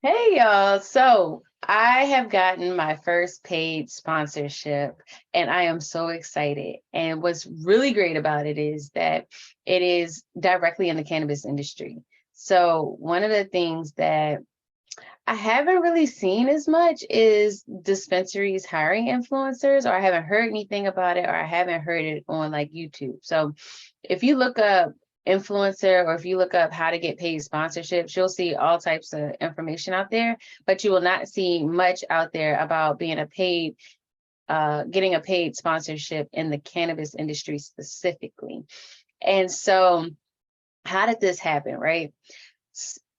Hey y'all. So I have gotten my first paid sponsorship and I am so excited. And what's really great about it is that it is directly in the cannabis industry. So one of the things that I haven't really seen as much is dispensaries hiring influencers, or I haven't heard anything about it, or I haven't heard it on like YouTube. So if you look up influencer or if you look up how to get paid sponsorships, you'll see all types of information out there, but you will not see much out there about getting a paid sponsorship in the cannabis industry specifically. And so how did this happen, right?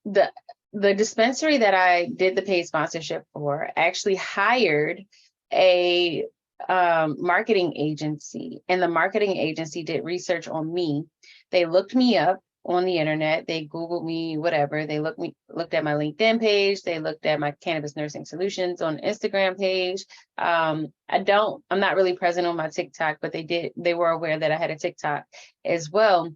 The the dispensary that I did the paid sponsorship for actually hired a marketing agency, and the marketing agency did research on me. They looked me up on the internet. They Googled me, whatever. They looked at my LinkedIn page. They looked at my Cannabis Nursing Solutions on Instagram page. I'm not really present on my TikTok, but they were aware that I had a TikTok as well.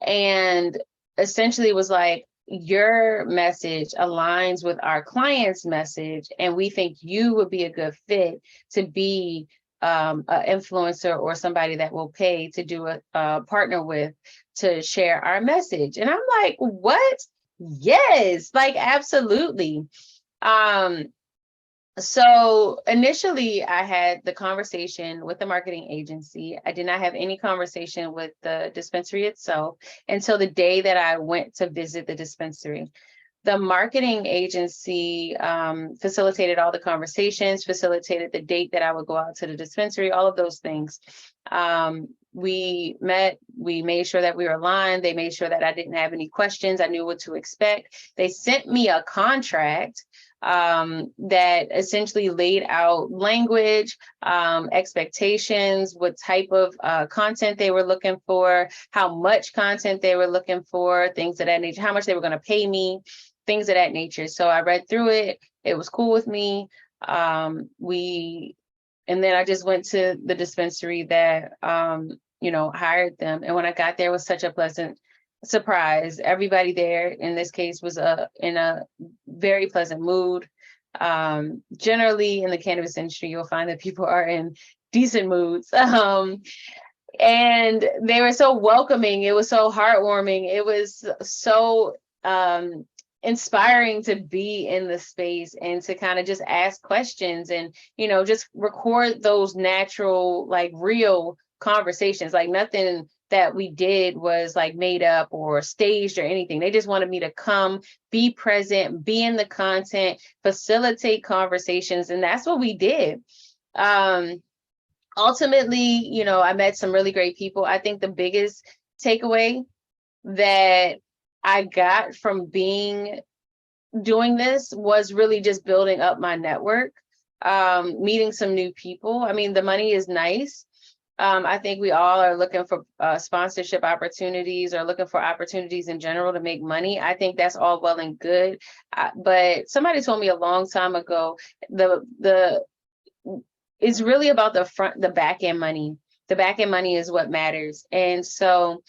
And essentially was like, your message aligns with our client's message, and we think you would be a good fit to be an influencer or somebody that will pay to do a partner with to share our message. And I'm like, what? Yes, like absolutely. Um, so initially, I had the conversation with the marketing agency. I did not have any conversation with the dispensary itself until the day that I went to visit the dispensary. The marketing agency facilitated all the conversations, facilitated the date that I would go out to the dispensary, all of those things. We met, we made sure that we were aligned. They made sure that I didn't have any questions. I knew what to expect. They sent me a contract that essentially laid out language, expectations, what type of content they were looking for, how much content they were looking for, things of that nature, how much they were going to pay me, things of that nature. So I read through it. It was cool with me. And then I just went to the dispensary that, hired them. And when I got there, it was such a pleasant surprise. Everybody there in this case was in a very pleasant mood. Generally in the cannabis industry, you'll find that people are in decent moods. And they were so welcoming. It was so heartwarming. It was so inspiring to be in the space and to kind of just ask questions and, just record those natural, like real conversations. Like nothing that we did was like made up or staged or anything. They just wanted me to come, be present, be in the content, facilitate conversations. And that's what we did. Ultimately, I met some really great people. I think the biggest takeaway that I got from doing this was really just building up my network, meeting some new people. I mean, the money is nice. I think we all are looking for sponsorship opportunities or looking for opportunities in general to make money. I think that's all well and good. But somebody told me a long time ago, the it's really about the back end money. The back end money is what matters. And so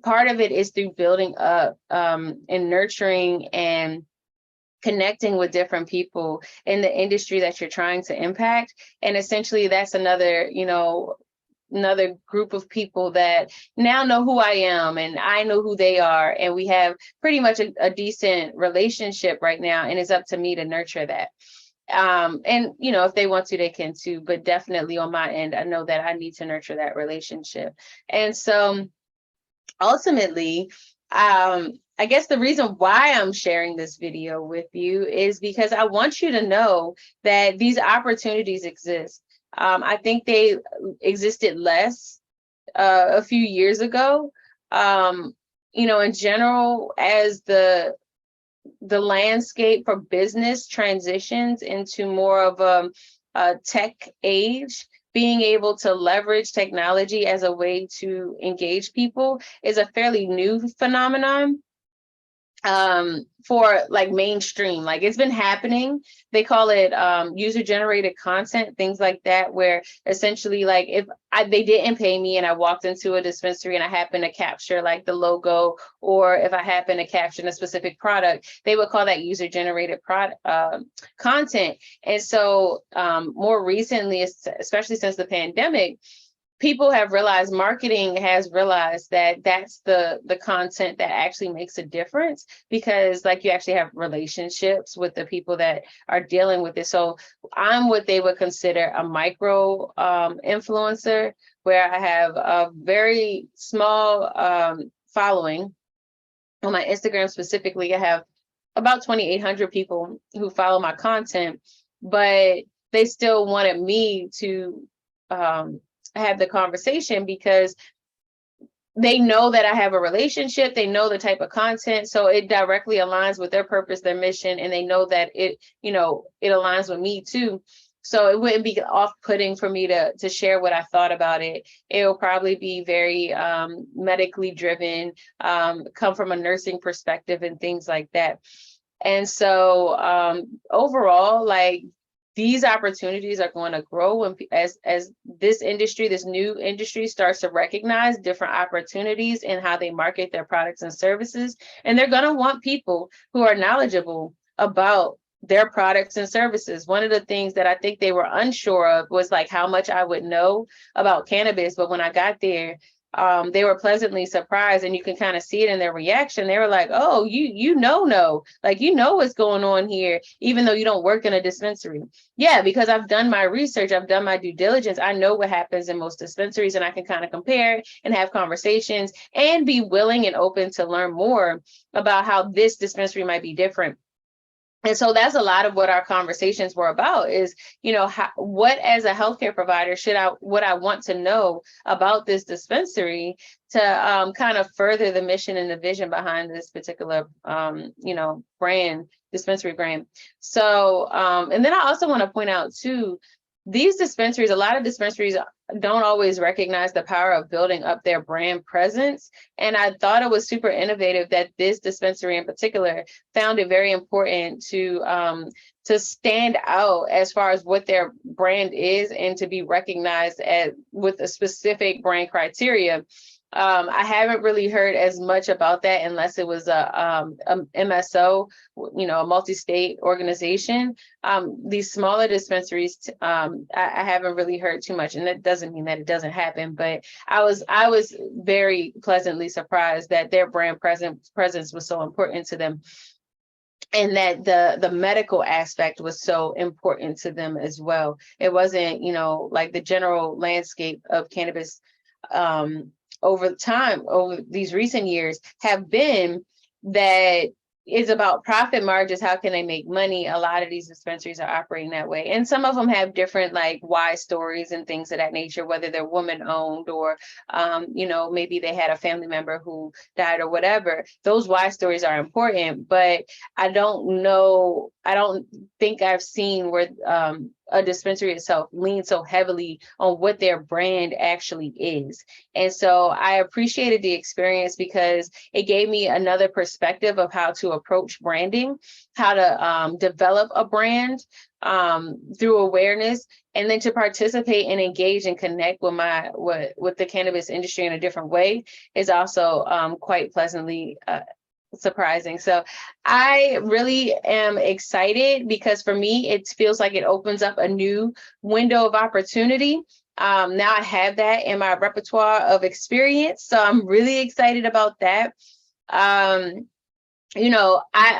part of it is through building up and nurturing and connecting with different people in the industry that you're trying to impact. And essentially that's another group of people that now know who I am and I know who they are. And we have pretty much a decent relationship right now. And it's up to me to nurture that. And if they want to, they can too, but definitely on my end, I know that I need to nurture that relationship. And so ultimately, I guess the reason why I'm sharing this video with you is because I want you to know that these opportunities exist. I think they existed less a few years ago. In general, as the landscape for business transitions into more of a tech age, being able to leverage technology as a way to engage people is a fairly new phenomenon. for like mainstream. Like it's been happening. They call it user generated content, things like that, where essentially like if they didn't pay me and I walked into a dispensary and I happened to capture like the logo, or if I happen to capture a specific product, they would call that user generated product content. And so more recently, especially since the pandemic, people have realized, marketing has realized that that's the content that actually makes a difference, because like you actually have relationships with the people that are dealing with it. So I'm what they would consider a micro influencer, where I have a very small following. On my Instagram specifically, I have about 2,800 people who follow my content, but they still wanted me to have the conversation because they know that I have a relationship, they know the type of content, so it directly aligns with their purpose, their mission, and they know that it, it aligns with me too. So it wouldn't be off-putting for me to share what I thought about it. It will probably be very medically driven, come from a nursing perspective and things like that. And so overall, like, these opportunities are going to grow when, as this industry, this new industry, starts to recognize different opportunities in how they market their products and services. And they're going to want people who are knowledgeable about their products and services. One of the things that I think they were unsure of was like how much I would know about cannabis. But when I got there, they were pleasantly surprised, and you can kind of see it in their reaction. They were like, "Oh, no, like, what's going on here, even though you don't work in a dispensary." Yeah, because I've done my research, I've done my due diligence. I know what happens in most dispensaries, and I can kind of compare and have conversations and be willing and open to learn more about how this dispensary might be different. And so that's a lot of what our conversations were about is, what as a healthcare provider what I want to know about this dispensary to kind of further the mission and the vision behind this particular, brand, dispensary brand. So, and then I also want to point out too, these dispensaries, a lot of dispensaries don't always recognize the power of building up their brand presence. And I thought it was super innovative that this dispensary in particular found it very important to stand out as far as what their brand is and to be recognized with a specific brand criteria. I haven't really heard as much about that unless it was a MSO, a multi-state organization. These smaller dispensaries, I haven't really heard too much, and that doesn't mean that it doesn't happen. But I was very pleasantly surprised that their brand presence was so important to them, and that the medical aspect was so important to them as well. It wasn't, like the general landscape of cannabis over time, over these recent years, have been that it's about profit margins. How can they make money? A lot of these dispensaries are operating that way. And some of them have different like why stories and things of that nature, whether they're woman owned or, maybe they had a family member who died or whatever. Those why stories are important, but I don't think I've seen where a dispensary itself leans so heavily on what their brand actually is. And so I appreciated the experience because it gave me another perspective of how to approach branding, how to develop a brand through awareness, and then to participate and engage and connect with the cannabis industry in a different way is also quite pleasantly surprising. So I really am excited because for me, it feels like it opens up a new window of opportunity. Now I have that in my repertoire of experience. So I'm really excited about that. I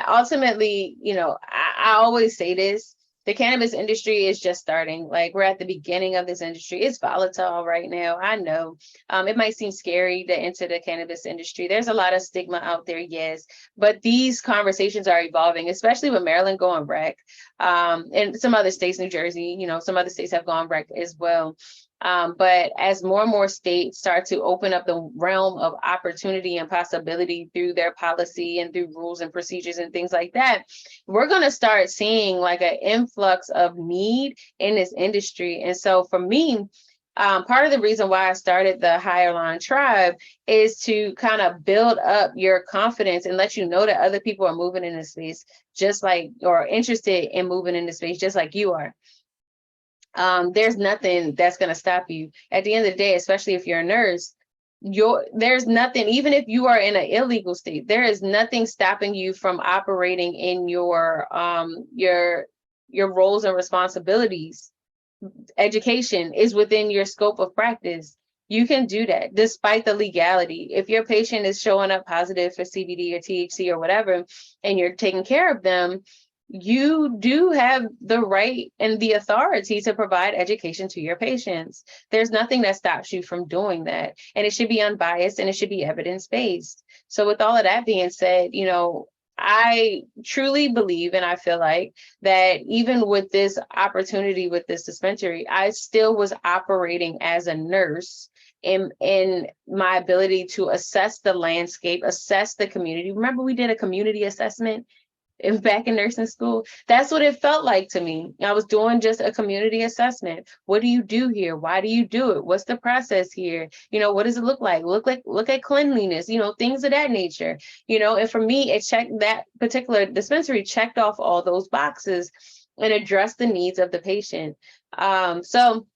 ultimately, I always say this, the cannabis industry is just starting. Like, we're at the beginning of this industry. It's volatile right now. I know it might seem scary to enter the cannabis industry. There's a lot of stigma out there, yes, but these conversations are evolving, especially with Maryland going rec, and some other states, New Jersey, some other states have gone rec as well. But as more and more states start to open up the realm of opportunity and possibility through their policy and through rules and procedures and things like that, we're going to start seeing like an influx of need in this industry. And so for me, part of the reason why I started the Higher Line Tribe is to kind of build up your confidence and let you know that other people are moving in this space just like, or interested in moving in this space just like you are. There's nothing that's going to stop you. At the end of the day, especially if you're a nurse, there's nothing, even if you are in an illegal state, there is nothing stopping you from operating in your roles and responsibilities. Education is within your scope of practice. You can do that despite the legality. If your patient is showing up positive for CBD or THC or whatever, and you're taking care of them, you do have the right and the authority to provide education to your patients. There's nothing that stops you from doing that. And it should be unbiased and it should be evidence-based. So with all of that being said, you know, I truly believe, and I feel like that even with this opportunity with this dispensary, I still was operating as a nurse in my ability to assess the landscape, assess the community. Remember, we did a community assessment back in nursing school. That's what it felt like to me. I was doing just a community assessment. What do you do here? Why do you do it? What's the process here? You know, what does it look like? Look at cleanliness, you know, things of that nature. You know, and for me, it checked, that particular dispensary checked off all those boxes and addressed the needs of the patient. So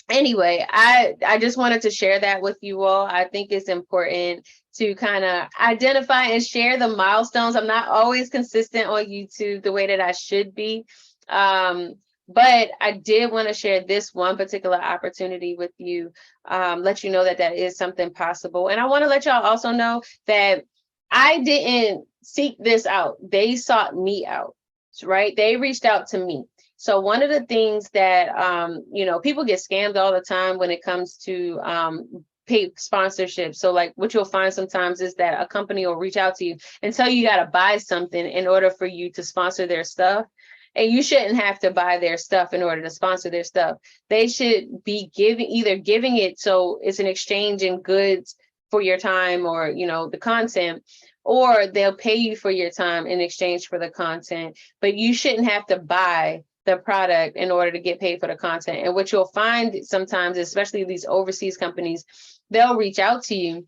anyway, I just wanted to share that with you all. I think it's important to kind of identify and share the milestones. I'm not always consistent on YouTube the way that I should be. But I did want to share this one particular opportunity with you, let you know that that is something possible. And I want to let y'all also know that I didn't seek this out. They sought me out, right? They reached out to me. So one of the things that, you know, people get scammed all the time when it comes to paid sponsorship. So like what you'll find sometimes is that a company will reach out to you and tell you got to buy something in order for you to sponsor their stuff. And you shouldn't have to buy their stuff in order to sponsor their stuff. They should be giving it so it's an exchange in goods for your time or, you know, the content, or they'll pay you for your time in exchange for the content. But you shouldn't have to buy the product in order to get paid for the content. And what you'll find sometimes, especially these overseas companies, they'll reach out to you,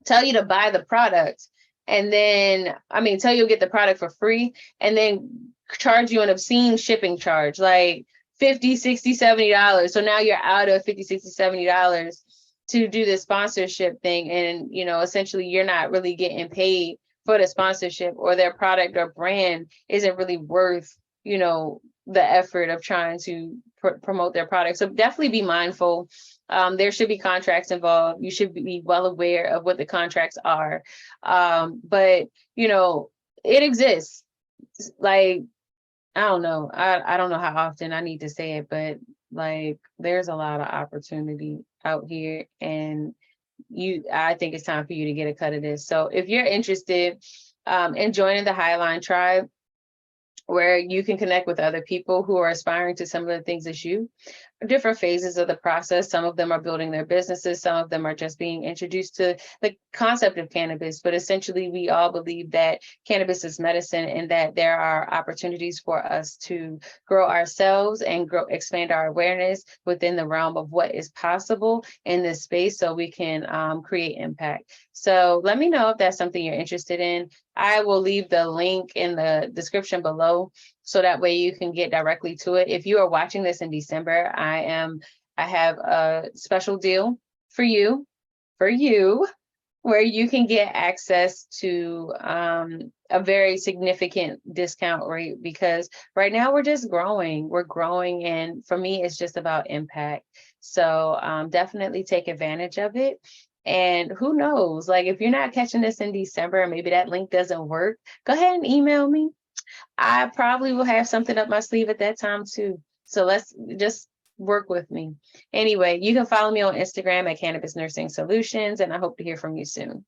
tell you to buy the product, and then, tell you you'll get the product for free, and then charge you an obscene shipping charge, like $50, $60, $70. So now you're out of $50, $60, $70 to do the sponsorship thing. And, you know, essentially you're not really getting paid for the sponsorship, or their product or brand isn't really worth, you know, the effort of trying to promote their product. So definitely be mindful. There should be contracts involved. You should be well aware of what the contracts are. But, you know, it exists. Like, I don't know. I don't know how often I need to say it, but like, there's a lot of opportunity out here, and I think it's time for you to get a cut of this. So if you're interested in joining the Highline Tribe, where you can connect with other people who are aspiring to some of the things as you, different phases of the process. Some of them are building their businesses. Some of them are just being introduced to the concept of cannabis. But essentially, we all believe that cannabis is medicine, and that there are opportunities for us to grow ourselves and expand our awareness within the realm of what is possible in this space, so we can create impact. So let me know if that's something you're interested in. I will leave the link in the description below, so that way you can get directly to it. If you are watching this in December, I have a special deal for you, where you can get access to a very significant discount rate, because right now we're just growing. We're growing, and for me, it's just about impact. So definitely take advantage of it. And who knows, like, if you're not catching this in December, maybe that link doesn't work, go ahead and email me. I probably will have something up my sleeve at that time too. So let's just work with me. Anyway, you can follow me on Instagram at Cannabis Nursing Solutions, and I hope to hear from you soon.